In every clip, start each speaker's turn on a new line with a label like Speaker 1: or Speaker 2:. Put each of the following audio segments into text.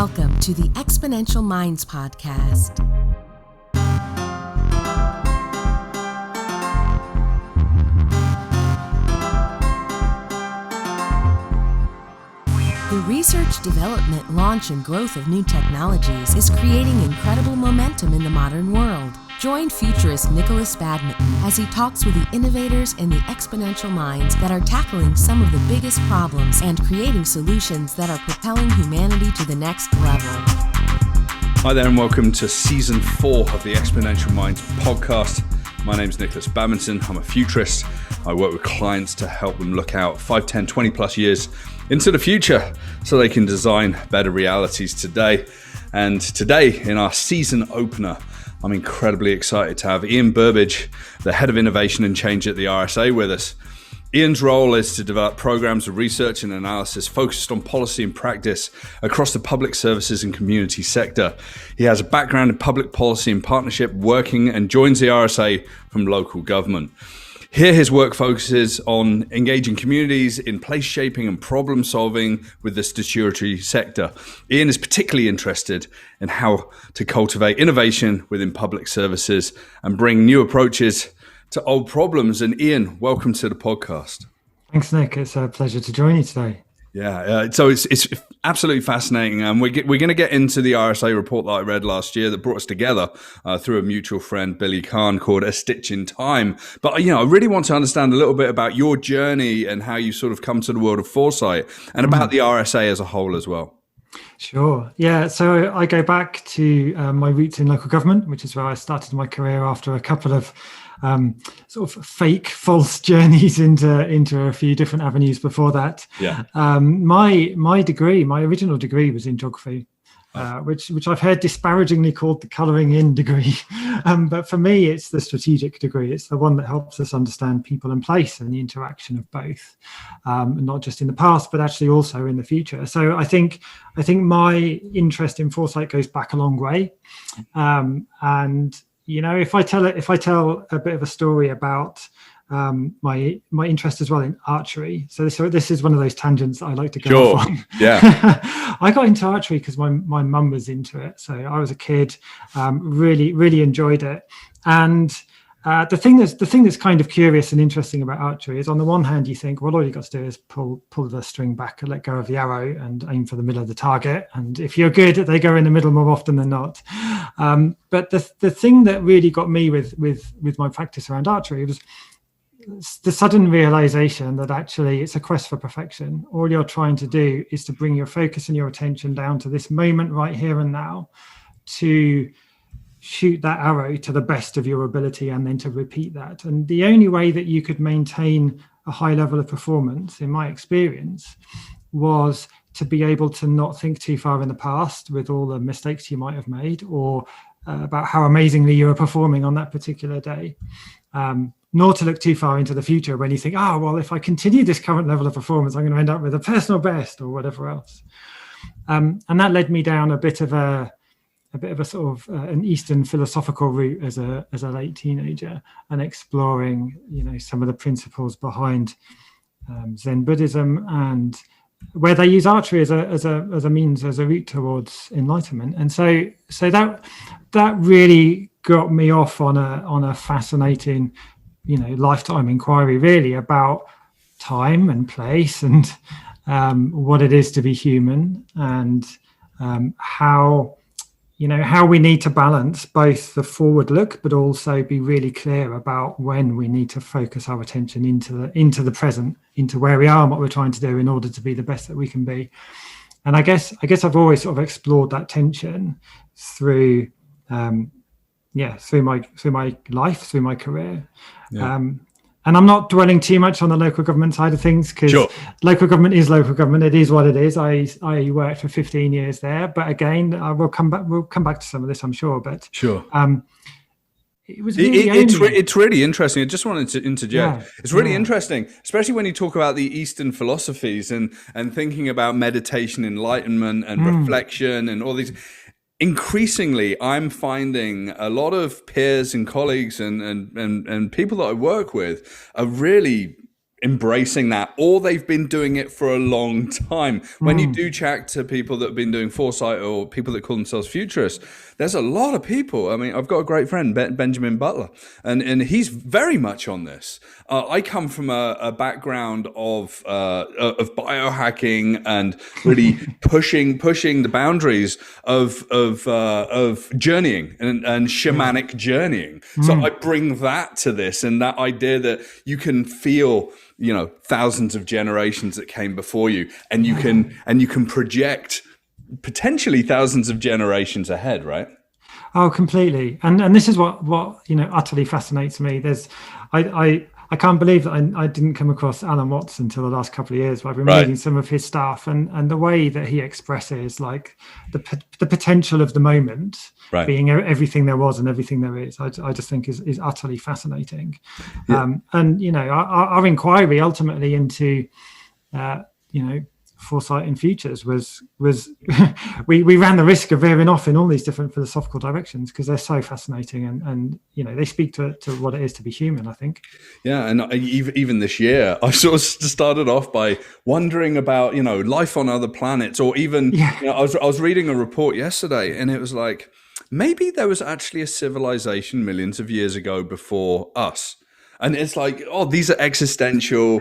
Speaker 1: Welcome to the Exponential Minds podcast. The research, development, launch, and growth of new technologies is creating incredible momentum in the modern world. Join futurist Nikolas Badminton as he talks with the innovators and the exponential minds that are tackling some of the biggest problems and creating solutions that are propelling humanity to the next level.
Speaker 2: Hi there and welcome to Season 4 of the Exponential Minds podcast. My name is Nikolas Badminton. I'm a futurist. I work with clients to help them look out 5, 10, 20 plus years into the future so they can design better realities today. And today in our season opener, I'm incredibly excited to have Ian Burbidge, the Head of Innovation and Change at the RSA, with us. Ian's role is to develop programs of research and analysis focused on policy and practice across the public services and community sector. He has a background in public policy and partnership working and joins the RSA from local government. Here, his work focuses on engaging communities in place shaping and problem solving with the statutory sector. Ian is particularly interested in how to cultivate innovation within public services and bring new approaches to old problems. And Ian, welcome to the podcast.
Speaker 3: Thanks, Nick. It's a pleasure to join you today.
Speaker 2: Yeah, so it's absolutely fascinating, and we're going to get into the RSA report that I read last year that brought us together through a mutual friend, Billy Khan, called A Stitch in Time. But I really want to understand a little bit about your journey and how you sort of come to the world of foresight, and about the RSA as a whole as well.
Speaker 3: Sure. Yeah. So I go back to my roots in local government, which is where I started my career after a couple of sort of fake, false journeys into a few different avenues before that.
Speaker 2: Yeah.
Speaker 3: My original degree was in geography, which I've heard disparagingly called the colouring in degree. But for me, it's the strategic degree. It's the one that helps us understand people and place and the interaction of both, not just in the past, but actually also in the future. So I think my interest in foresight goes back a long way, and if I tell a bit of a story about my interest as well in archery. So this is one of those tangents that I like to go off on.
Speaker 2: Yeah.
Speaker 3: I got into archery because my mum was into it. So I was a kid, really enjoyed it. And the thing that's kind of curious and interesting about archery is, on the one hand, you think, well, all you got to do is pull the string back and let go of the arrow and aim for the middle of the target. And if you're good, they go in the middle more often than not. But the thing that really got me with my practice around archery was the sudden realization that actually it's a quest for perfection. All you're trying to do is to bring your focus and your attention down to this moment right here and now, to shoot that arrow to the best of your ability and then to repeat that. And the only way that you could maintain a high level of performance, in my experience, was to be able to not think too far in the past with all the mistakes you might have made, or about how amazingly you were performing on that particular day. Nor to look too far into the future when you think, well, if I continue this current level of performance, I'm going to end up with a personal best or whatever else. And that led me down a bit of a sort of an Eastern philosophical route as a late teenager, and exploring, some of the principles behind Zen Buddhism, and where they use archery as a means, as a route towards enlightenment. And so that really got me off on a fascinating, lifetime inquiry, really, about time and place and what it is to be human, and how we need to balance both the forward look, but also be really clear about when we need to focus our attention into the present, into where we are and what we're trying to do in order to be the best that we can be. And I guess I've always sort of explored that tension through my life, through my career. Yeah. And I'm not dwelling too much on the local government side of things, because local government is local government. It is what it is. I worked for 15 years there, but again, we'll come back to some of this, I'm sure. But
Speaker 2: sure.
Speaker 3: It was really
Speaker 2: it's really interesting. I just wanted to interject.
Speaker 3: Yeah,
Speaker 2: it's really interesting, especially when you talk about the Eastern philosophies and thinking about meditation, enlightenment, and reflection, and all these. Increasingly, I'm finding a lot of peers and colleagues and people that I work with are really embracing that, or they've been doing it for a long time. When you do chat to people that have been doing foresight or people that call themselves futurists, there's a lot of people. I mean, I've got a great friend, Benjamin Butler, and he's very much on this. I come from a background of biohacking and really pushing the boundaries of journeying and shamanic journeying. So I bring that to this, and that idea that you can feel, thousands of generations that came before you, and you can project potentially thousands of generations ahead, right?
Speaker 3: Oh, completely. And this is what utterly fascinates me. I can't believe that I didn't come across Alan Watts until the last couple of years, but I've been reading some of his stuff, and the way that he expresses like the potential of the moment being everything there was and everything there is, I just think is utterly fascinating. Yeah. And our inquiry ultimately into foresight in futures was we ran the risk of veering off in all these different philosophical directions because they're so fascinating and they speak to what it is to be human, I think.
Speaker 2: Yeah, and even this year I sort of started off by wondering about life on other planets, or even I was reading a report yesterday and it was like, maybe there was actually a civilization millions of years ago before us, and it's like, oh, these are existential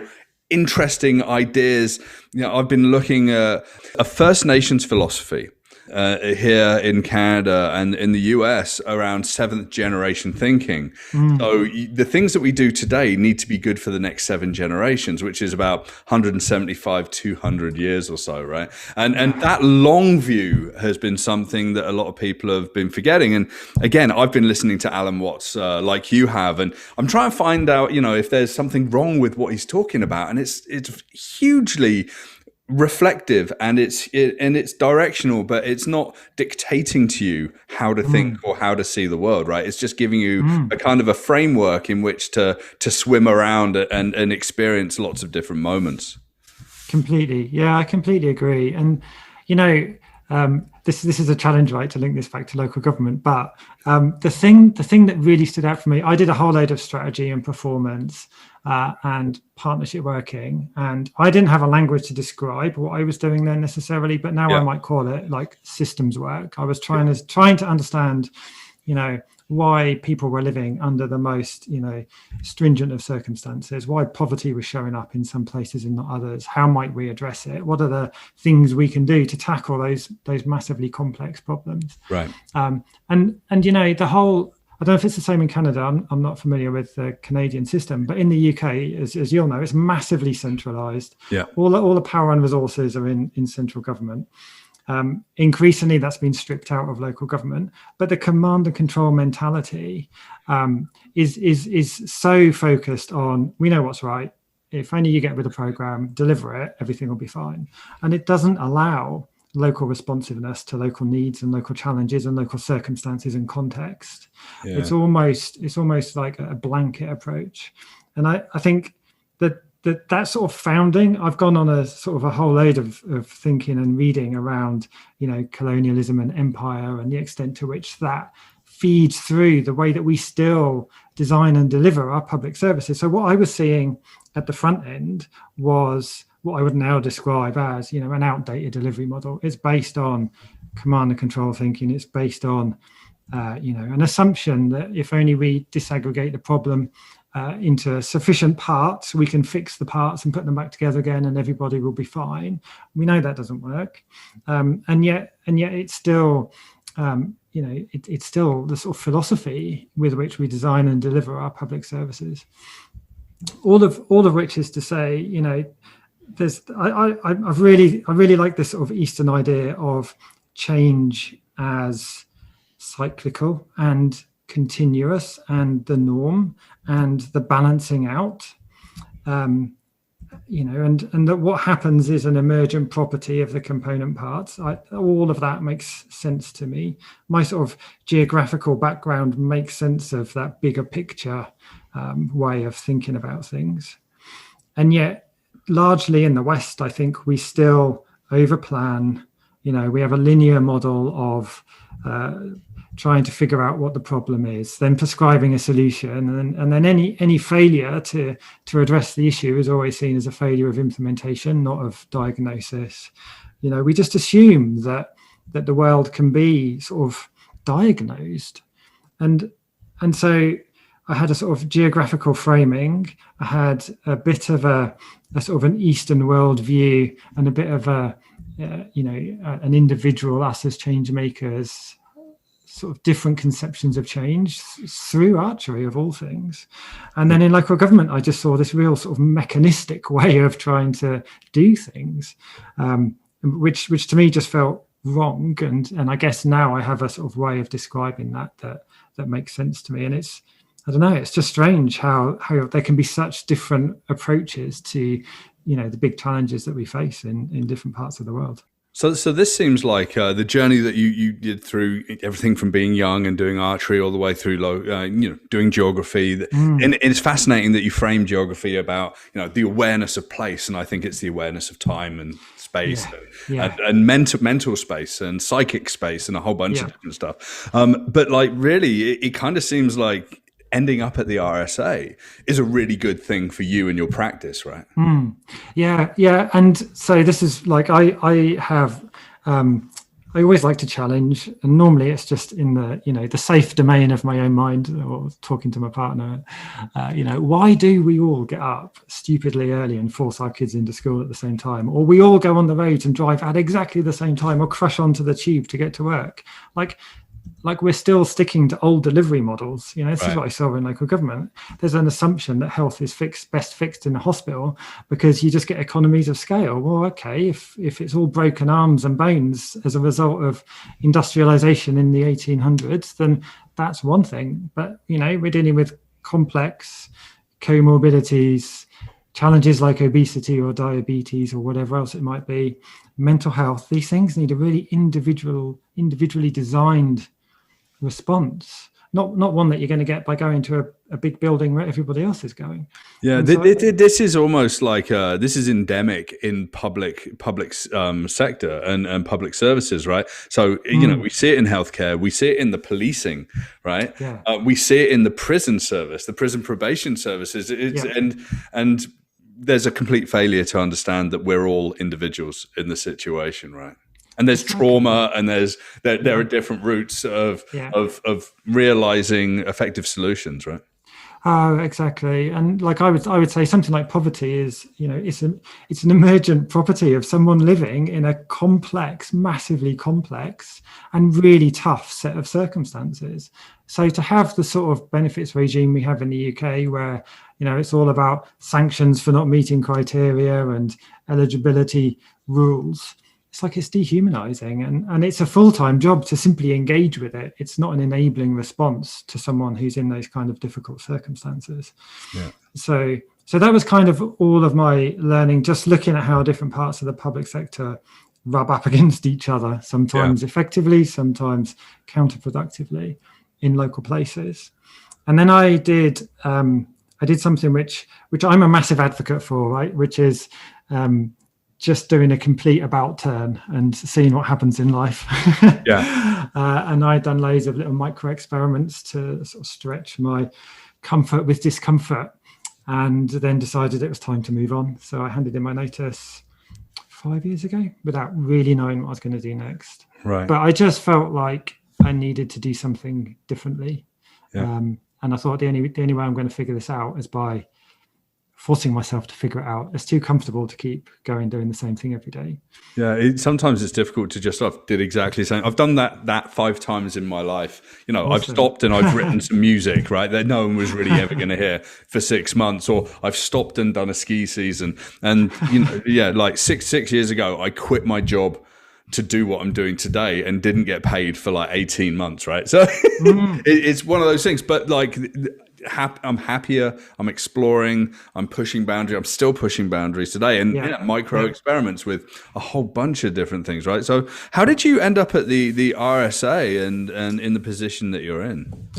Speaker 2: interesting ideas. I've been looking at a First Nations philosophy here in Canada and in the US around seventh generation thinking. So the things that we do today need to be good for the next 7 generations, which is about 175, 200 years or so, right? And that long view has been something that a lot of people have been forgetting. And again, I've been listening to Alan Watts like you have, and I'm trying to find out, if there's something wrong with what he's talking about. And it's hugely reflective and it's directional, but it's not dictating to you how to think or how to see the world, right? It's just giving you a kind of a framework in which to swim around and experience lots of different moments.
Speaker 3: Completely. Yeah, I completely agree. And this is a challenge, right, to link this back to local government. But the thing that really stood out for me, I did a whole load of strategy and performance and partnership working, and I didn't have a language to describe what I was doing there necessarily, but now I might call it like systems work. I was trying to understand, why people were living under the most, stringent of circumstances, why poverty was showing up in some places and not others. How might we address it? What are the things we can do to tackle those massively complex problems?
Speaker 2: Right.
Speaker 3: And the whole, I don't know if it's the same in Canada. I'm not familiar with the Canadian system, but in the UK, as you'll know, it's massively centralised.
Speaker 2: Yeah.
Speaker 3: All the power and resources are in central government. Increasingly, that's been stripped out of local government, but the command and control mentality is so focused on, we know what's right. If only you get with the program, deliver it, everything will be fine. And it doesn't allow local responsiveness to local needs and local challenges and local circumstances and context. Yeah. It's almost like a blanket approach. And I think that sort of founding, I've gone on a sort of a whole load of thinking and reading around, colonialism and empire and the extent to which that feeds through the way that we still design and deliver our public services. So what I was seeing at the front end was what I would now describe as, an outdated delivery model. It's based on command and control thinking. It's based on, an assumption that if only we disaggregate the problem into sufficient parts, we can fix the parts and put them back together again, and everybody will be fine. We know that doesn't work, and yet it's still, it's still the sort of philosophy with which we design and deliver our public services. All of which is to say, there's I really like this sort of Eastern idea of change as cyclical and continuous and the norm and the balancing out, and that what happens is an emergent property of the component parts. All of that makes sense to me. My sort of geographical background makes sense of that bigger picture way of thinking about things. And yet, largely in the West, I think we still overplan. We have a linear model of trying to figure out what the problem is, then prescribing a solution, and then any failure to address the issue is always seen as a failure of implementation, not of diagnosis. We just assume that the world can be sort of diagnosed, and so I had a sort of geographical framing. I had a bit of a sort of an Eastern world view, and a bit of an individual, us as change makers, sort of different conceptions of change through archery of all things. And then in local government, I just saw this real sort of mechanistic way of trying to do things, which to me just felt wrong. And I guess now I have a sort of way of describing that makes sense to me. And I don't know, it's just strange how there can be such different approaches to, the big challenges that we face in different parts of the world.
Speaker 2: So this seems like the journey that you did through everything from being young and doing archery all the way through, doing geography. And it's fascinating that you frame geography about, the awareness of place. And I think it's the awareness of time and space and mental space and psychic space and a whole bunch of different stuff. But really, it kind of seems like ending up at the RSA is a really good thing for you and your practice, right?
Speaker 3: Yeah. And so this is like, I have, I always like to challenge, and normally it's just in the safe domain of my own mind or talking to my partner. Why do we all get up stupidly early and force our kids into school at the same time? Or we all go on the roads and drive at exactly the same time, or crush onto the tube to get to work? Like we're still sticking to old delivery models. This is what I saw in local government. There's an assumption that health is best fixed in a hospital because you just get economies of scale. Well, okay, if it's all broken arms and bones as a result of industrialization in the 1800s, then that's one thing. But, we're dealing with complex comorbidities, challenges like obesity or diabetes or whatever else it might be, mental health. These things need a really individually designed response, not one that you're going to get by going to a big building where everybody else is going.
Speaker 2: Yeah, this is almost like this is endemic in public sector and public services, right? So we see it in healthcare, we see it in the policing, right?
Speaker 3: Yeah.
Speaker 2: We see it in the prison service, the prison probation services, and there's a complete failure to understand that we're all individuals in the situation, right? And there's trauma, and there are different routes of realizing effective solutions, right?
Speaker 3: Oh, exactly. And like I would say something like poverty is, it's an emergent property of someone living in a complex, massively complex and really tough set of circumstances. So to have the sort of benefits regime we have in the UK where, it's all about sanctions for not meeting criteria and eligibility rules, it's like it's dehumanizing, and it's a full-time job to simply engage with it. It's not an enabling response to someone who's in those kind of difficult circumstances. Yeah. So that was kind of all of my learning, just looking at how different parts of the public sector rub up against each other, sometimes effectively, sometimes counterproductively in local places. And then I did something which I'm a massive advocate for, right? Which is just doing a complete about turn and seeing what happens in life. And I'd done loads of little micro experiments to sort of stretch my comfort with discomfort, and then decided it was time to move on. So I handed in my notice 5 years ago without really knowing what I was going to do next.
Speaker 2: Right.
Speaker 3: But I just felt like I needed to do something differently. Yeah. And I thought the only way I'm going to figure this out is by forcing myself to figure it out. It's too comfortable to keep doing the same thing every day.
Speaker 2: Yeah, sometimes it's difficult to just did exactly the same. I've done that 5 times in my life. Awesome. I've stopped and I've written some music, right, that no one was really ever going to hear for 6 months, or I've stopped and done a ski season. And like six years ago, I quit my job to do what I'm doing today and didn't get paid for like 18 months, right? So it's one of those things. But like, I'm happier, I'm exploring, I'm pushing boundaries, I'm still pushing boundaries today, and micro experiments with a whole bunch of different things, right? So how did you end up at the RSA and in the position that you're in?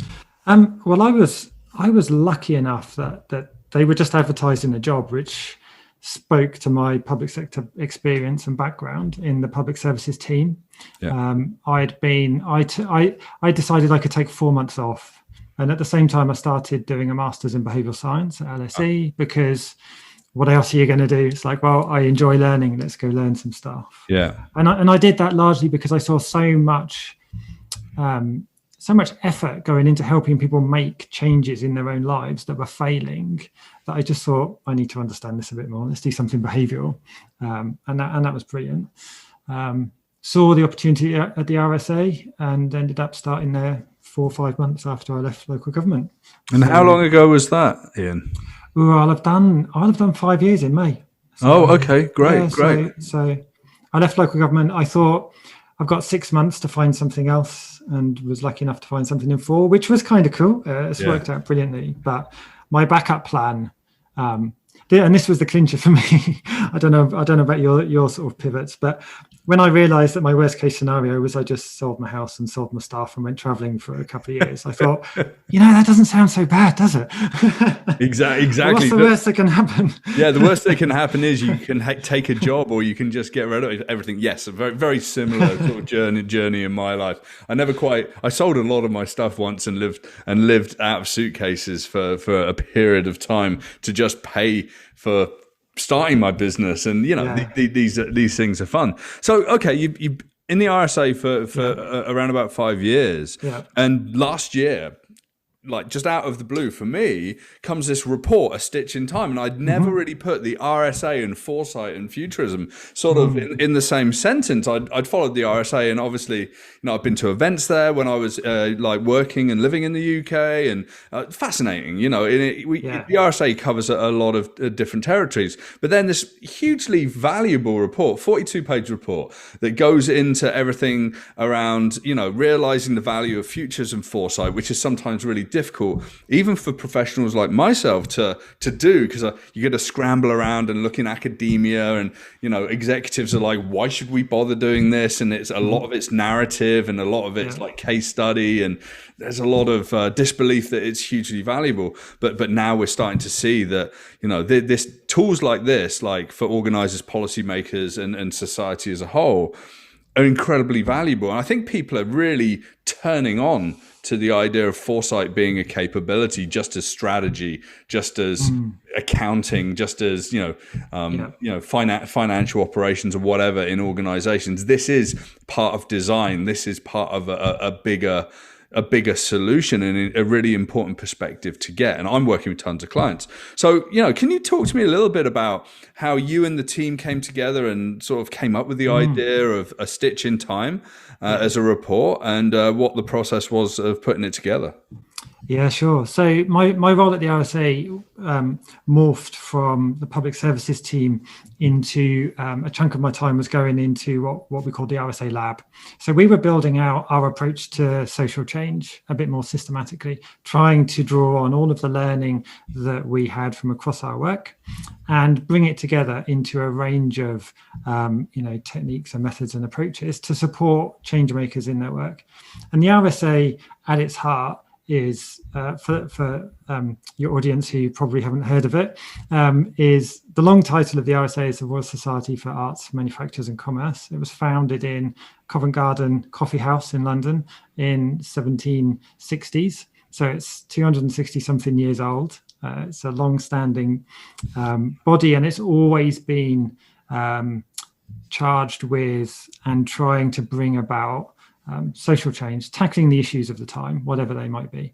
Speaker 3: Well, I was lucky enough that they were just advertising a job which spoke to my public sector experience and background in the public services team.
Speaker 2: Yeah.
Speaker 3: I decided I could take 4 months off. And at the same time, I started doing a master's in behavioural science at RSA, because what else are you going to do? It's like, well, I enjoy learning. Let's go learn some stuff.
Speaker 2: Yeah.
Speaker 3: And I did that largely because I saw so much effort going into helping people make changes in their own lives that were failing, that I just thought, I need to understand this a bit more. Let's do something behavioural. And that was brilliant. Saw the opportunity at the RSA and ended up starting there 4 or 5 months after I left local government.
Speaker 2: And how long ago was that, Ian?
Speaker 3: I'll have done 5 years in May.
Speaker 2: So, okay, great.
Speaker 3: So I left local government. I thought, I've got 6 months to find something else, and was lucky enough to find something in 4, which was kind of cool. It's worked out brilliantly. But my backup plan, and this was the clincher for me. I don't know about your sort of pivots, but when I realised that my worst case scenario was I just sold my house and sold my staff and went travelling for a couple of years, I thought, that doesn't sound so bad, does it?
Speaker 2: Exactly.
Speaker 3: What's the worst that can happen?
Speaker 2: Yeah, the worst that can happen is you can take a job, or you can just get rid of everything. Yes, a very, very similar sort of journey in my life. I sold a lot of my stuff once and lived out of suitcases for a period of time to just pay for starting my business. And these things are fun. So okay, you in the RSA for around about 5 years, and last year, like just out of the blue for me, comes this report, A Stitch in Time. And I'd never really put the RSA and foresight and futurism sort of in the same sentence. I'd followed the RSA, and obviously, I've been to events there when I was like working and living in the UK, and fascinating, the RSA covers a lot of different territories. But then this hugely valuable report, 42-page report that goes into everything around, realizing the value of futures and foresight, which is sometimes really difficult, even for professionals like myself to do, because you get to scramble around and look in academia, and executives are like, why should we bother doing this? And it's a lot of it's narrative, and a lot of it's like case study, and there's a lot of disbelief that it's hugely valuable. But now we're starting to see that this tools like this, like for organizers, policymakers, and society as a whole, are incredibly valuable. And I think people are really turning on to the idea of foresight being a capability, just as strategy, just as accounting, just as financial operations or whatever in organizations. This is part of design. This is part of a bigger solution, and a really important perspective to get. And I'm working with tons of clients. So, can you talk to me a little bit about how you and the team came together and sort of came up with the idea of A Stitch in Time as a report, and what the process was of putting it together?
Speaker 3: Yeah, sure. So my role at the RSA morphed from the public services team into a chunk of my time was going into what we call the RSA lab. So we were building out our approach to social change a bit more systematically, trying to draw on all of the learning that we had from across our work and bring it together into a range of techniques and methods and approaches to support change makers in their work. And the RSA at its heart is for your audience who probably haven't heard of it, is the long title of the RSA is the Royal Society for Arts, Manufactures and Commerce. It was founded in Covent Garden Coffee House in London in 1760s. So it's 260 something years old. It's a long-standing body, and it's always been charged with and trying to bring about social change, tackling the issues of the time, whatever they might be.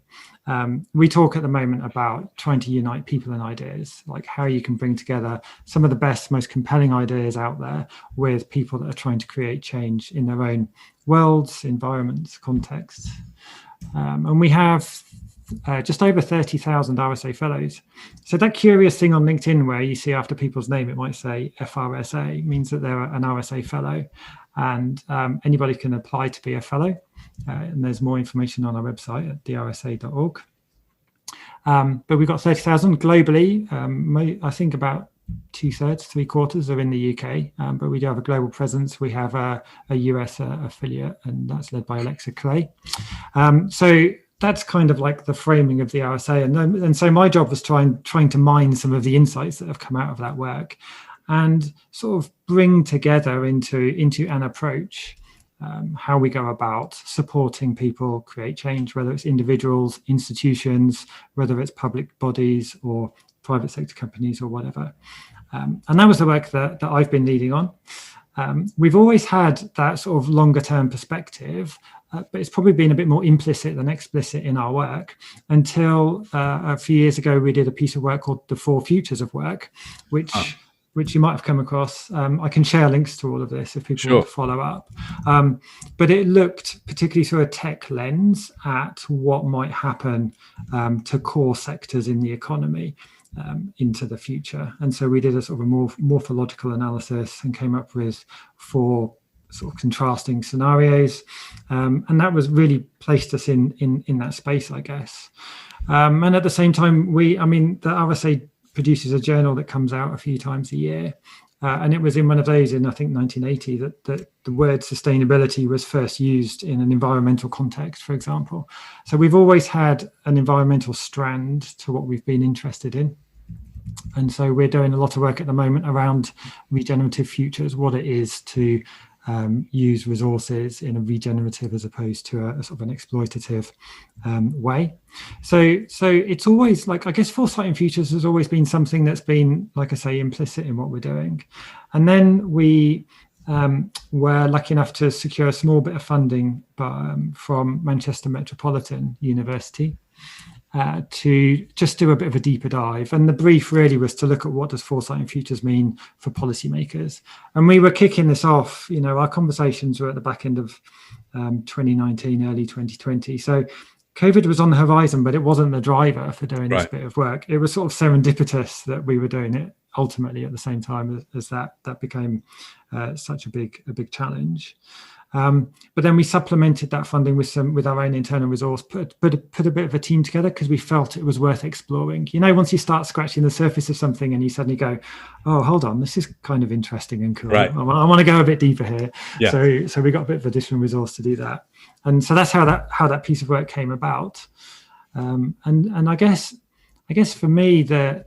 Speaker 3: We talk at the moment about trying to unite people and ideas, like how you can bring together some of the best, most compelling ideas out there with people that are trying to create change in their own worlds, environments, contexts. And we have just over 30,000 RSA fellows. So that curious thing on LinkedIn where you see after people's name, it might say FRSA, means that they're an RSA fellow. And anybody can apply to be a fellow. And there's more information on our website at drsa.org. But we've got 30,000 globally. I think about 2/3, 3/4 are in the UK. But we do have a global presence. We have a US affiliate, and that's led by Alexa Clay. So that's kind of like the framing of the RSA, and so my job was trying to mine some of the insights that have come out of that work, and sort of bring together into an approach how we go about supporting people create change, whether it's individuals, institutions, whether it's public bodies or private sector companies or whatever. And that was the work that I've been leading on. We've always had that sort of longer term perspective, but it's probably been a bit more implicit than explicit in our work until a few years ago we did a piece of work called the 4 Futures of Work, which you might have come across. I can share links to all of this if people want to follow up. But it looked particularly through a tech lens at what might happen to core sectors in the economy into the future. And so we did a sort of a morphological analysis and came up with 4 sort of contrasting scenarios. And that was really placed us in that space, I guess. And at the same time, the RSA produces a journal that comes out a few times a year. And it was in one of those in, I think, 1980 that the word sustainability was first used in an environmental context, for example. So we've always had an environmental strand to what we've been interested in. And so we're doing a lot of work at the moment around regenerative futures, what it is to use resources in a regenerative as opposed to a sort of an exploitative way. So it's always like, I guess foresight in futures has always been something that's been, like I say, implicit in what we're doing. And then we were lucky enough to secure a small bit of funding from Manchester Metropolitan University to just do a bit of a deeper dive. And the brief really was to look at what does foresight in futures mean for policymakers. And we were kicking this off, our conversations were at the back end of 2019, early 2020. So COVID was on the horizon, but it wasn't the driver for doing this bit of work. It was sort of serendipitous that we were doing it ultimately at the same time as that became such a big challenge. But then we supplemented that funding with our own internal resource, put a bit of a team together because we felt it was worth exploring. Once you start scratching the surface of something and you suddenly go, oh, hold on, this is kind of interesting and cool. Right. I want to go a bit deeper here. Yeah. So we got a bit of additional resource to do that. And so that's how that piece of work came about. And I guess for me, the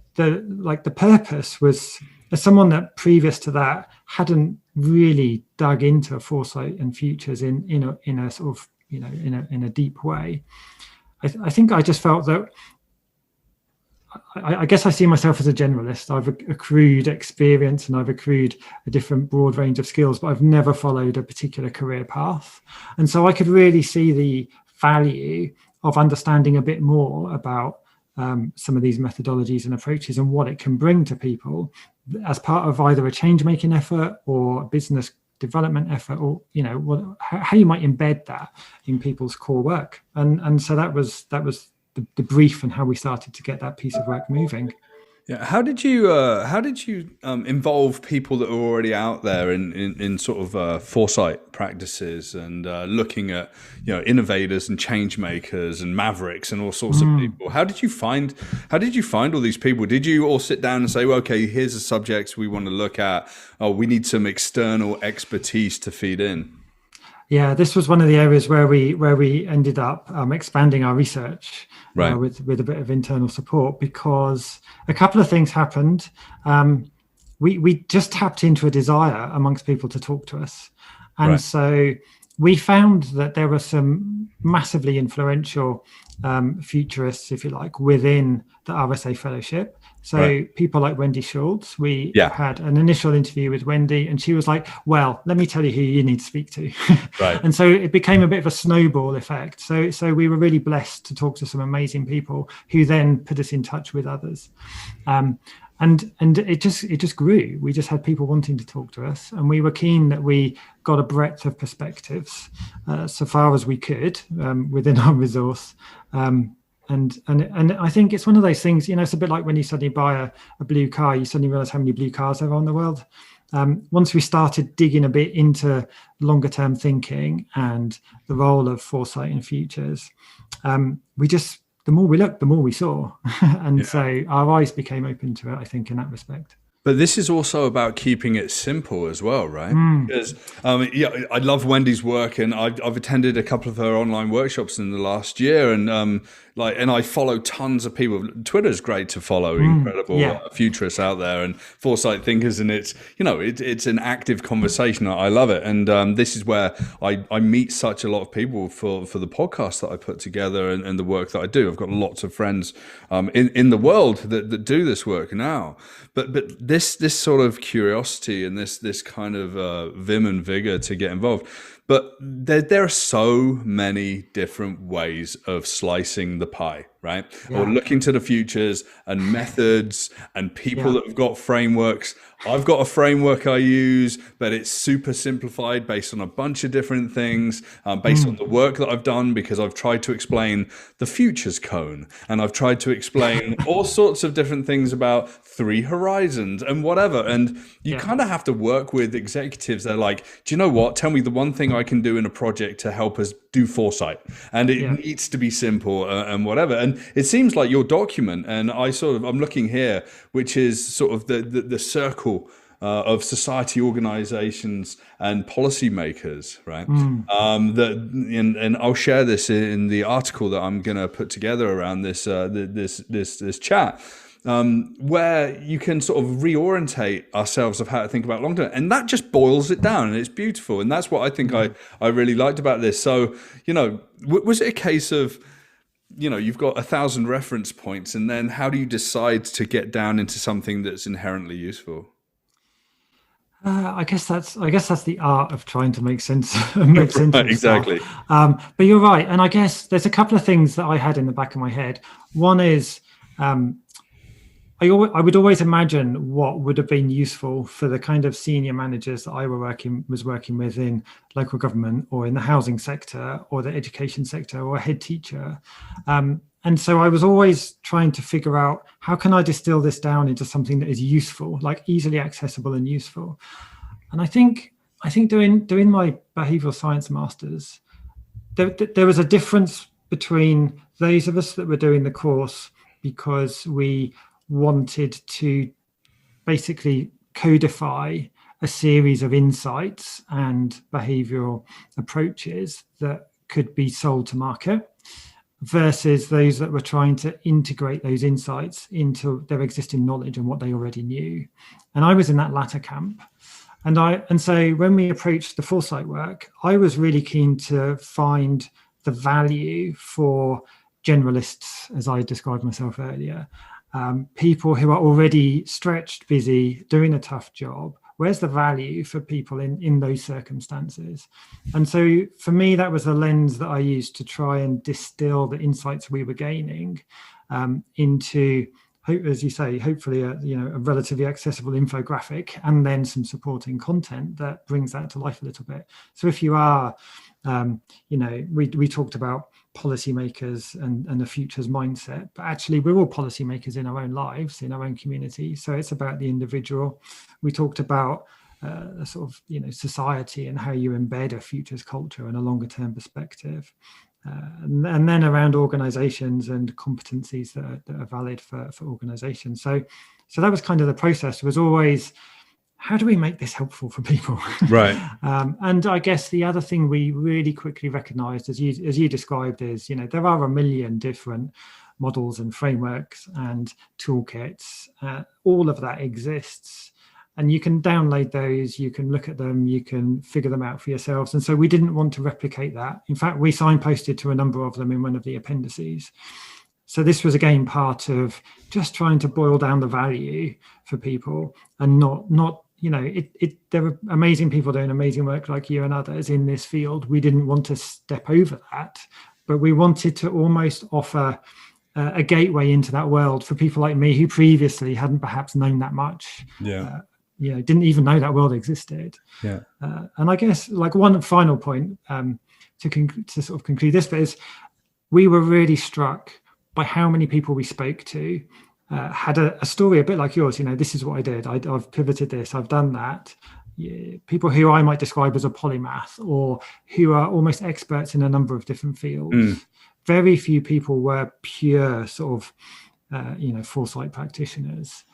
Speaker 3: purpose was, as someone that previous to that hadn't really dug into foresight and futures in a sort of in a deep way, I think I just felt that I guess I see myself as a generalist. I've accrued experience and I've accrued a different broad range of skills, but I've never followed a particular career path. And so I could really see the value of understanding a bit more about some of these methodologies and approaches and what it can bring to people as part of either a change-making effort or a business development effort, or how you might embed that in people's core work. And so that was the brief and how we started to get that piece of work moving.
Speaker 2: Yeah, how did you involve people that were already out there in sort of foresight practices and looking at innovators and change makers and mavericks and all sorts of people? How did you find all these people? Did you all sit down and say, well, okay, here's the subjects we want to look at. Oh, we need some external expertise to feed in.
Speaker 3: Yeah, this was one of the areas where we ended up expanding our research with a bit of internal support, because a couple of things happened. We just tapped into a desire amongst people to talk to us. And so we found that there were some massively influential futurists, if you like, within the RSA fellowship. So people like Wendy Schultz, we had an initial interview with Wendy, and she was like, well, let me tell you who you need to speak to. And so it became a bit of a snowball effect. So we were really blessed to talk to some amazing people who then put us in touch with others. And it just grew. We just had people wanting to talk to us, and we were keen that we got a breadth of perspectives so far as we could within our resource. And I think it's one of those things, it's a bit like when you suddenly buy a blue car, you suddenly realize how many blue cars there are in the world. Once we started digging a bit into longer term thinking and the role of foresight in futures, the more we looked, the more we saw. So our eyes became open to it, I think, in that respect.
Speaker 2: But this is also about keeping it simple as well, right? Because I love Wendy's work, and I've attended a couple of her online workshops in the last year, and and I follow tons of people. Twitter's great to follow incredible futurists out there and foresight thinkers, and it's an active conversation. I love it, and this is where I meet such a lot of people for the podcast that I put together and the work that I do. I've got lots of friends in the world that do this work now, but this sort of curiosity and this kind of vim and vigor to get involved. But there are so many different ways of slicing the pie, right? Or looking to the futures and methods and people that have got frameworks. I've got a framework I use, but it's super simplified based on a bunch of different things, based on the work that I've done, because I've tried to explain the futures cone, and I've tried to explain all sorts of different things about three horizons and whatever. And you kind of have to work with executives. They're like, do you know what? Tell me the one thing I can do in a project to help us do foresight. And it needs to be simple and whatever. And it seems like your document, and I'm looking here, which is sort of the circle of society, organizations, and policymakers, right? And I'll share this in the article that I'm going to put together around this chat, where you can sort of reorientate ourselves of how to think about long term, and that just boils it down, and it's beautiful. And that's what I think I really liked about this. So, was it a case of, you've got 1,000 reference points, and then how do you decide to get down into something that's inherently useful?
Speaker 3: I guess that's the art of trying to make sense of stuff.
Speaker 2: Exactly.
Speaker 3: But you're right, and I guess there's a couple of things that I had in the back of my head. One is I would always imagine what would have been useful for the kind of senior managers that I was working with in local government or in the housing sector or the education sector or a head teacher. And so I was always trying to figure out, how can I distill this down into something that is useful, like easily accessible and useful? And I think doing my behavioral science masters, there was a difference between those of us that were doing the course because we wanted to basically codify a series of insights and behavioral approaches that could be sold to market, versus those that were trying to integrate those insights into their existing knowledge and what they already knew. And I was in that latter camp. And so when we approached the foresight work, I was really keen to find the value for generalists, as I described myself earlier, people who are already stretched, busy, doing a tough job. Where's the value for people in those circumstances? And so for me, that was the lens that I used to try and distill the insights we were gaining into, as you say, hopefully a relatively accessible infographic, and then some supporting content that brings that to life a little bit. So if you are, we talked about policymakers and the futures mindset, but actually we're all policymakers in our own lives, in our own community. So it's about the individual. We talked about a sort of society and how you embed a futures culture and a longer term perspective, and then around organizations and competencies that are valid for organizations. So that was kind of the process, was always, how do we make this helpful for people?
Speaker 2: Right.
Speaker 3: And I guess the other thing we really quickly recognized, as you described, is, there are a million different models and frameworks and toolkits. All of that exists. And you can download those, you can look at them, you can figure them out for yourselves. And so we didn't want to replicate that. In fact, we signposted to a number of them in one of the appendices. So this was, again, part of just trying to boil down the value for people, and not there were amazing people doing amazing work like you and others in this field. We didn't want to step over that, but we wanted to almost offer a gateway into that world for people like me who previously hadn't perhaps known that much. Didn't even know that world existed. And I guess, like, one final point to sort of conclude this bit is, we were really struck by how many people we spoke to had a story a bit like yours. This is what I did. I've pivoted this. I've done that. People who I might describe as a polymath, or who are almost experts in a number of different fields. Very few people were pure sort of, foresight practitioners.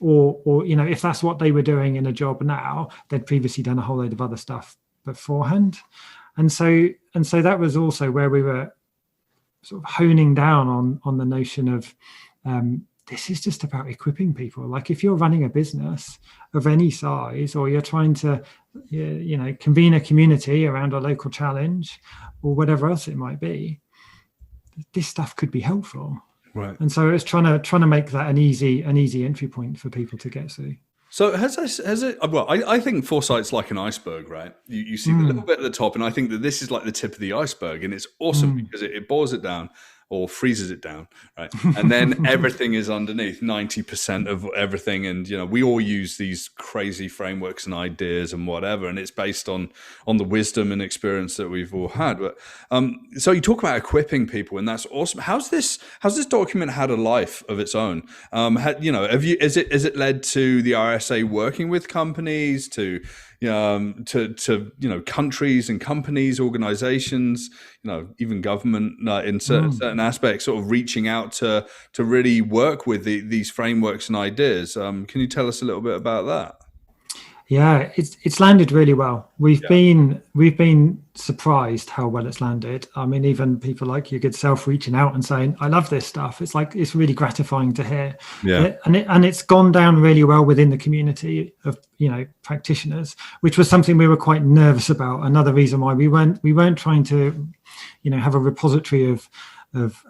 Speaker 3: or if that's what they were doing in a job now, they'd previously done a whole load of other stuff beforehand. And so that was also where we were sort of honing down on the notion of this is just about equipping people. Like if you're running a business of any size, or you're trying to convene a community around a local challenge or whatever else it might be, this stuff could be helpful.
Speaker 2: Right.
Speaker 3: And so it's trying to make that an easy entry point for people to get to.
Speaker 2: So has it? Well, I think foresight's like an iceberg, right? You see the little bit at the top, and I think that this is like the tip of the iceberg, and it's awesome because it boils it down or freezes it down, right? And then everything is underneath, 90% of everything. And, we all use these crazy frameworks and ideas and whatever, and it's based on the wisdom and experience that we've all had. But so you talk about equipping people, and that's awesome. How's this document had a life of its own? Is it led to the RSA working with companies, to countries and companies, organizations, even government in certain aspects, sort of reaching out to really work with these frameworks and ideas. Can you tell us a little bit about that?
Speaker 3: Yeah, it's landed really well. We've been surprised how well it's landed. I mean, even people like your good self reaching out and saying, "I love this stuff." It's really gratifying to hear.
Speaker 2: Yeah,
Speaker 3: and it's gone down really well within the community of practitioners, which was something we were quite nervous about. Another reason why we weren't trying to have a repository of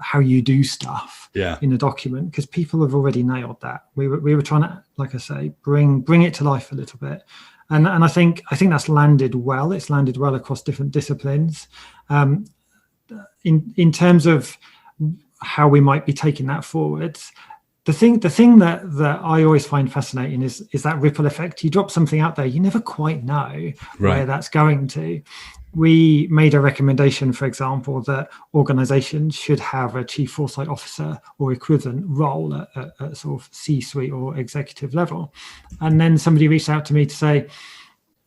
Speaker 3: how you do stuff in a document, because people have already nailed that. We were trying to, like I say, bring it to life a little bit, and I think that's landed well. It's landed well across different disciplines. In terms of how we might be taking that forwards, the thing that I always find fascinating is that ripple effect. You drop something out there, you never quite know where that's going to. We made a recommendation, for example, that organizations should have a chief foresight officer or equivalent role at sort of C-suite or executive level. And then somebody reached out to me to say,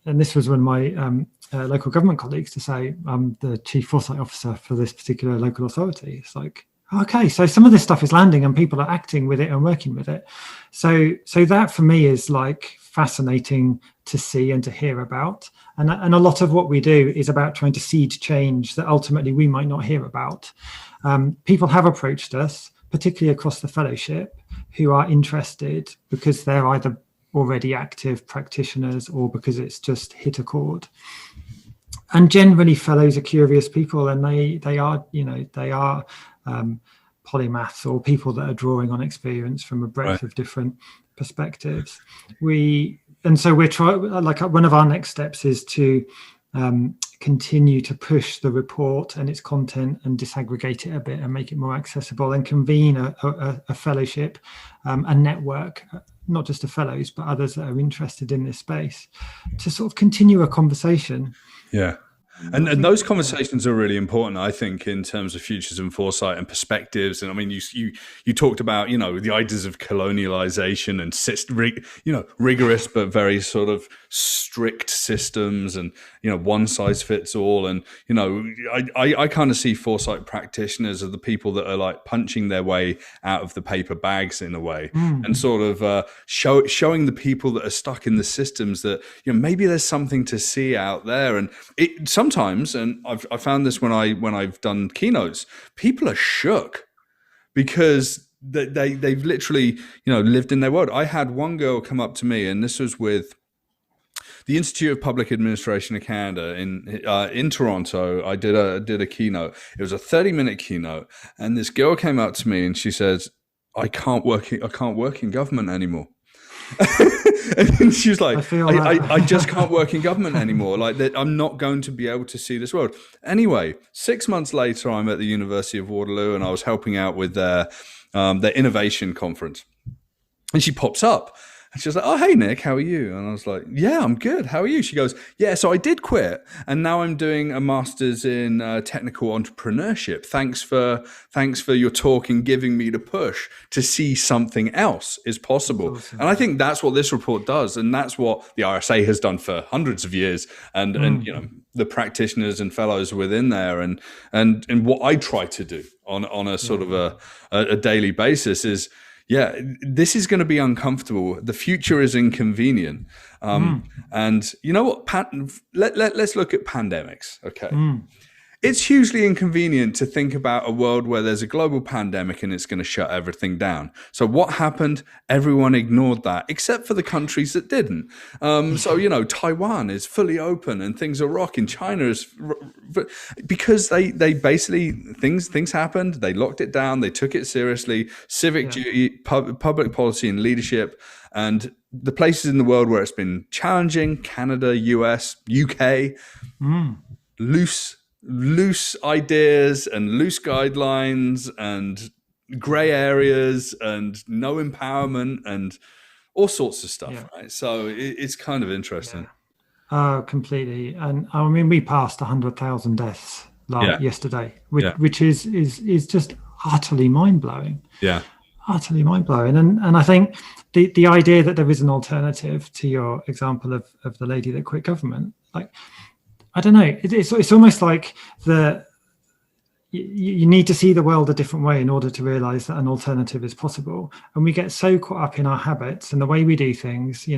Speaker 3: and this was one of my local government colleagues, to say, I'm the chief foresight officer for this particular local authority. It's like, okay, so some of this stuff is landing and people are acting with it and working with it. So that for me is like fascinating to see and to hear about. And a lot of what we do is about trying to seed change that ultimately we might not hear about. People have approached us, particularly across the fellowship, who are interested because they're either already active practitioners or because it's just hit a chord. And generally fellows are curious people, and they are polymaths or people that are drawing on experience from a breadth of different perspectives. So we're trying, like one of our next steps is to continue to push the report and its content and disaggregate it a bit and make it more accessible, and convene a fellowship, a network, not just of fellows, but others that are interested in this space, to sort of continue a conversation.
Speaker 2: Yeah. And those conversations are really important, I think, in terms of futures and foresight and perspectives. And I mean, you talked about, the ideas of colonialization and rigorous but very sort of strict systems, and one size fits all. And I kind of see foresight practitioners as the people that are like punching their way out of the paper bags in a way, and sort of showing the people that are stuck in the systems that maybe there's something to see out there. And it sometimes, and I found this when I've done keynotes, people are shook because they've literally lived in their world. I had one girl come up to me, and this was with the Institute of Public Administration of Canada in Toronto. I did a keynote. It was a 30-minute keynote, and this girl came up to me and she says, I can't work in government anymore. And she was like, I just can't work in government anymore. Like that, I'm not going to be able to see this world. Anyway, 6 months later, I'm at the University of Waterloo, and I was helping out with their innovation conference. And she pops up. And she was like, oh, hey, Nick, how are you? And I was like, yeah, I'm good. How are you? She goes, yeah, so I did quit. And now I'm doing a master's in technical entrepreneurship. Thanks for your talk and giving me the push to see something else is possible. Awesome. And I think that's what this report does. And that's what the RSA has done for hundreds of years. And the practitioners and fellows within there. And what I try to do on a sort of a daily basis is, Yeah, this is going to be uncomfortable. The future is inconvenient. And you know what? Let's look at pandemics. Okay. It's hugely inconvenient to think about a world where there's a global pandemic and it's going to shut everything down. So what happened? Everyone ignored that, except for the countries that didn't. So, Taiwan is fully open and things are rocking. China is, because they basically, things happened. They locked it down. They took it seriously. Civic duty, public policy and leadership. And the places in the world where it's been challenging, Canada, US, UK, loose ideas and loose guidelines and gray areas and no empowerment and all sorts of stuff, right? So it's kind of interesting.
Speaker 3: Completely. And I mean, we passed 100,000 deaths yesterday, which is just utterly mind-blowing.
Speaker 2: Yeah.
Speaker 3: Utterly mind-blowing. And I think the idea that there is an alternative to your example of the lady that quit government, like, I don't know. It's almost like you need to see the world a different way in order to realize that an alternative is possible. And we get so caught up in our habits and the way we do things.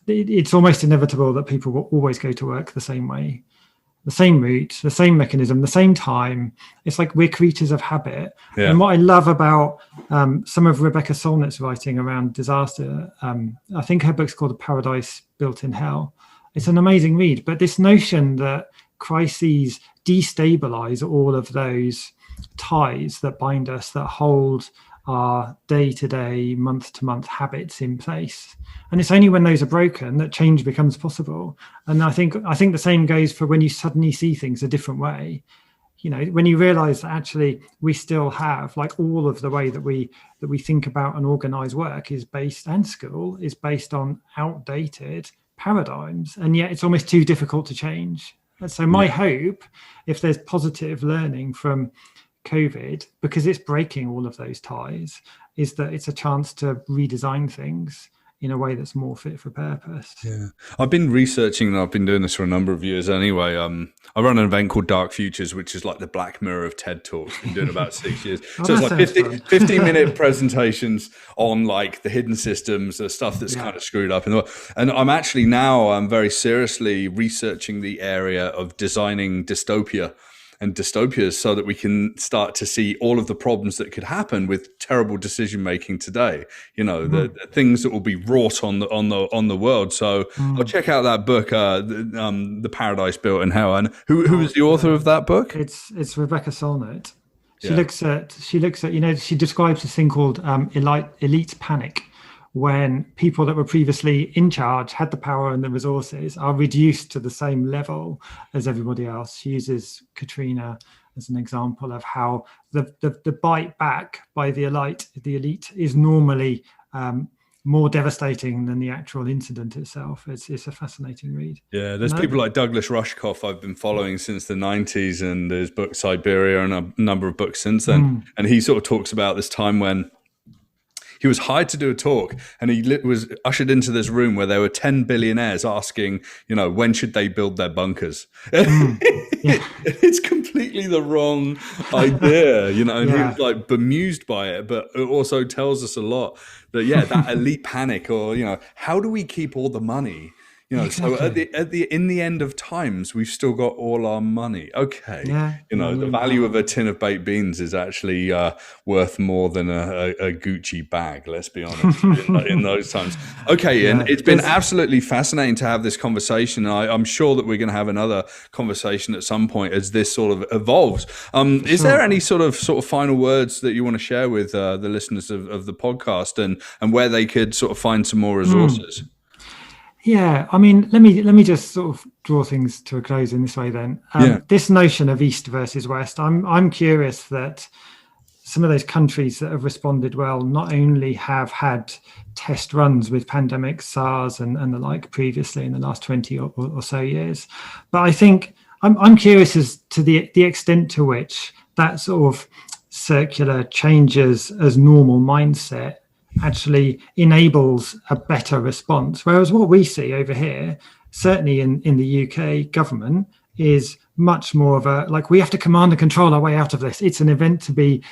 Speaker 3: It's almost inevitable that people will always go to work the same way, the same route, the same mechanism, the same time. It's like we're creatures of habit. Yeah. And what I love about some of Rebecca Solnit's writing around disaster, I think her book's called A Paradise Built in Hell. It's an amazing read, but this notion that crises destabilize all of those ties that bind us, that hold our day-to-day, month-to-month habits in place. And it's only when those are broken that change becomes possible. And I think the same goes for when you suddenly see things a different way. When you realize that actually we still have, like, all of the way that we think about and organize work is based, and school is based on outdated paradigms, and yet it's almost too difficult to change. And so my hope, if there's positive learning from COVID, because it's breaking all of those ties, is that it's a chance to redesign things in a way that's more fit for purpose.
Speaker 2: Yeah, I've been researching, and I've been doing this for a number of years anyway. I run an event called Dark Futures, which is like the Black Mirror of TED Talks. Been doing about 6 years. So it's like 15-minute presentations on like the hidden systems, the stuff that's kind of screwed up in the world. And I'm very seriously researching the area of designing dystopia and dystopias so that we can start to see all of the problems that could happen with terrible decision making today. The things that will be wrought on the world. So I'll check out that book, The Paradise Built in Hell. And who is the author of that book?
Speaker 3: It's Rebecca Solnit. She looks at she describes this thing called elite panic, when people that were previously in charge, had the power and the resources, are reduced to the same level as everybody else. She uses Katrina as an example of how the bite back by the elite is normally more devastating than the actual incident itself. It's a fascinating read.
Speaker 2: Yeah, there's people like Douglas Rushkoff I've been following since the 90s, and there's book Siberia and a number of books since then. And he sort of talks about this time when he was hired to do a talk, and he was ushered into this room where there were 10 billionaires asking, when should they build their bunkers? It's completely the wrong idea, and he was like bemused by it, but it also tells us a lot that, that elite panic, or, how do we keep all the money? Exactly. So in the end of times, we've still got all our money. Okay. The value of a tin of baked beans is actually worth more than a Gucci bag, let's be honest, in those times. Okay, and it's been absolutely fascinating to have this conversation. I'm sure that we're going to have another conversation at some point as this sort of evolves. Is there any sort of final words that you want to share with the listeners of the podcast, and where they could sort of find some more resources?
Speaker 3: Yeah, I mean, let me just sort of draw things to a close in this way then. This notion of East versus West, I'm curious that some of those countries that have responded well not only have had test runs with pandemics, SARS and the like previously in the last 20 or so years, but I think I'm curious as to the extent to which that sort of circular changes as normal mindset actually enables a better response. Whereas what we see over here, certainly in the UK government, is much more of a, like, we have to command and control our way out of this. It's an event to be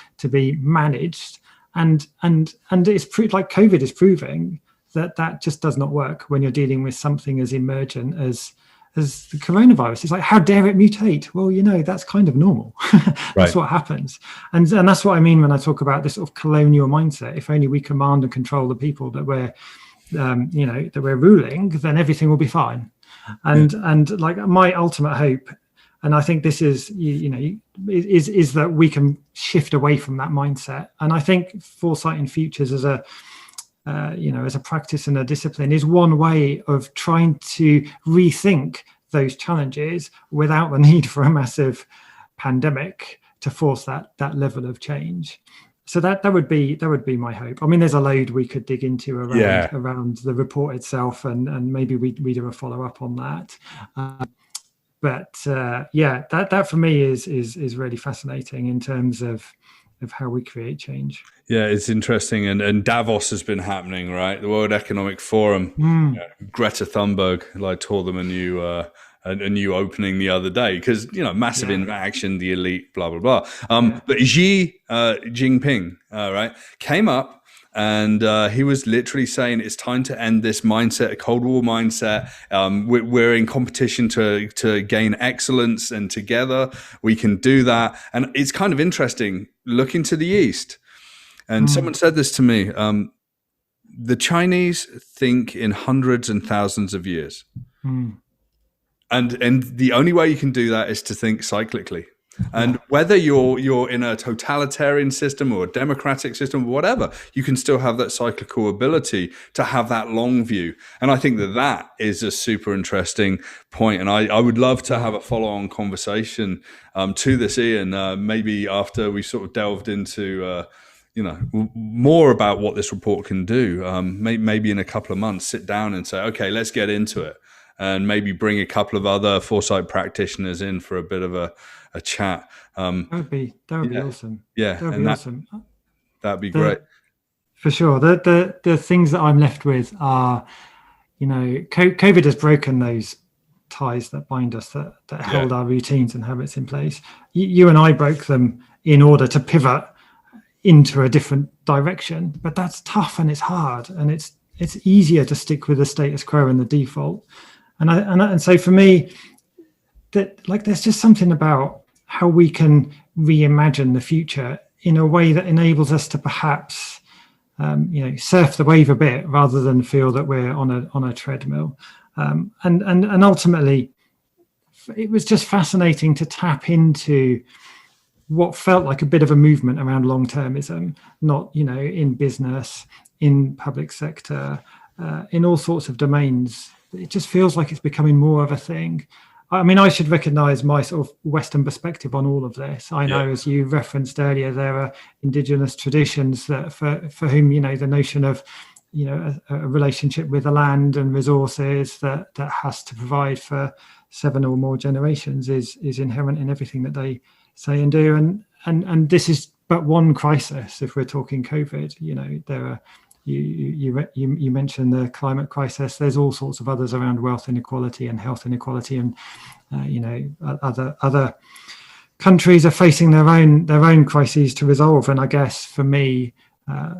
Speaker 3: managed. and it's like COVID is proving that just does not work when you're dealing with something as emergent as the coronavirus. It's like, how dare it mutate? Well, that's kind of normal. That's
Speaker 2: Right.
Speaker 3: what happens. And that's what I mean when I talk about this sort of colonial mindset. If only we command and control the people that we're that we're ruling, then everything will be fine. And like my ultimate hope, and I think this is is that we can shift away from that mindset. And I think foresight in futures as a as a practice and a discipline is one way of trying to rethink those challenges without the need for a massive pandemic to force that level of change. So that would be my hope. I mean, there's a load we could dig into around the report itself, and maybe we do a follow up on that. But that for me is really fascinating in terms of how we create change.
Speaker 2: Yeah, it's interesting. And Davos has been happening, right? The World Economic Forum. Greta Thunberg tore them a new opening the other day because, massive inaction, the elite, blah, blah, blah. But Xi Jinping, right, came up and he was literally saying it's time to end this mindset, a Cold War mindset. We're in competition to gain excellence, and together we can do that. And it's kind of interesting looking to the East. And someone said this to me, the Chinese think in hundreds and thousands of years. And the only way you can do that is to think cyclically. And whether you're in a totalitarian system or a democratic system or whatever, you can still have that cyclical ability to have that long view. And I think that is a super interesting point. And I would love to have a follow-on conversation to this, Ian, maybe after we sort of delved into more about what this report can do. Maybe in a couple of months, sit down and say, okay, let's get into it. And maybe bring a couple of other foresight practitioners in for a bit of a chat.
Speaker 3: That would be awesome.
Speaker 2: Yeah,
Speaker 3: that would be awesome.
Speaker 2: That'd be great.
Speaker 3: For sure. The things that I'm left with are, COVID has broken those ties that bind us, that held our routines and habits in place. You and I broke them in order to pivot into a different direction, but that's tough and it's hard, and it's easier to stick with the status quo and the default. And so for me, there's just something about how we can reimagine the future in a way that enables us to perhaps, surf the wave a bit rather than feel that we're on a treadmill. And ultimately, it was just fascinating to tap into what felt like a bit of a movement around long-termism, not in business, in public sector, in all sorts of domains. It just feels like it's becoming more of a thing. I mean, I should recognize my sort of Western perspective on all of this. I know, as you referenced earlier, there are indigenous traditions that for whom, the notion of, a relationship with the land and resources that has to provide for 7 or more generations is inherent in everything that they say and do. And this is but one crisis. If we're talking COVID, there are, you mentioned the climate crisis. There's all sorts of others around wealth inequality and health inequality, and other countries are facing their own crises to resolve. And I guess for me,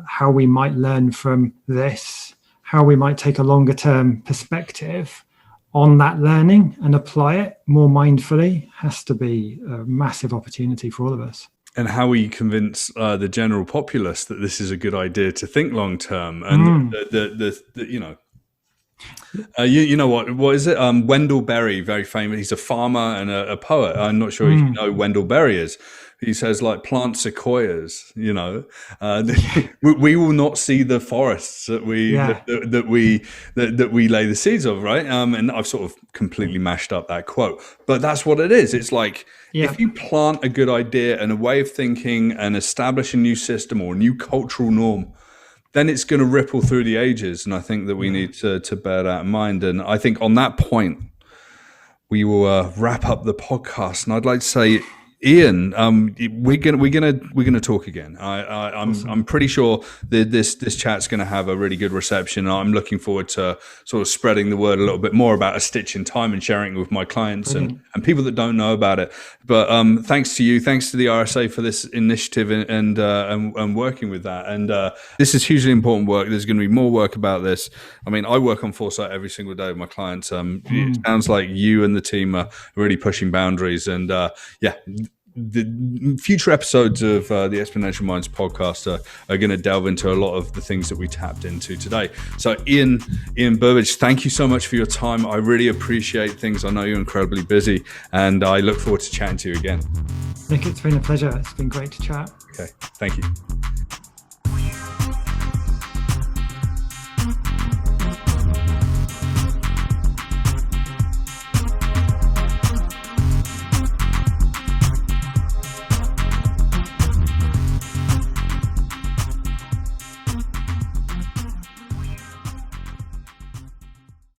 Speaker 3: how we might learn from this, how we might take a longer term perspective on that learning and apply it more mindfully, has to be a massive opportunity for all of us.
Speaker 2: And how we convince the general populace that this is a good idea to think long term, and what is it? Wendell Berry, very famous. He's a farmer and a poet. I'm not sure if you know who Wendell Berry is. He says, plant sequoias. We will not see the forests that we lay the seeds of, right? And I've sort of completely mashed up that quote, but that's what it is. It's like, if you plant a good idea and a way of thinking and establish a new system or a new cultural norm, then it's going to ripple through the ages. And I think that we need to bear that in mind. And I think on that point, we will wrap up the podcast. And I'd like to say, Ian, we're gonna talk again. I'm pretty sure that this chat's going to have a really good reception. I'm looking forward to sort of spreading the word a little bit more about A Stitch in Time and sharing it with my clients and people that don't know about it. But thanks to you, thanks to the RSA for this initiative and working with that. And this is hugely important work. There's going to be more work about this. I mean, I work on Foresight every single day with my clients. It sounds like you and the team are really pushing boundaries. And the future episodes of the Exponential Minds podcast are going to delve into a lot of the things that we tapped into today. So Ian Burbidge, thank you so much for your time. I really appreciate things. I know you're incredibly busy, and I look forward to chatting to you again.
Speaker 3: Nick, it's been a pleasure. It's been great to chat.
Speaker 2: Okay, thank you.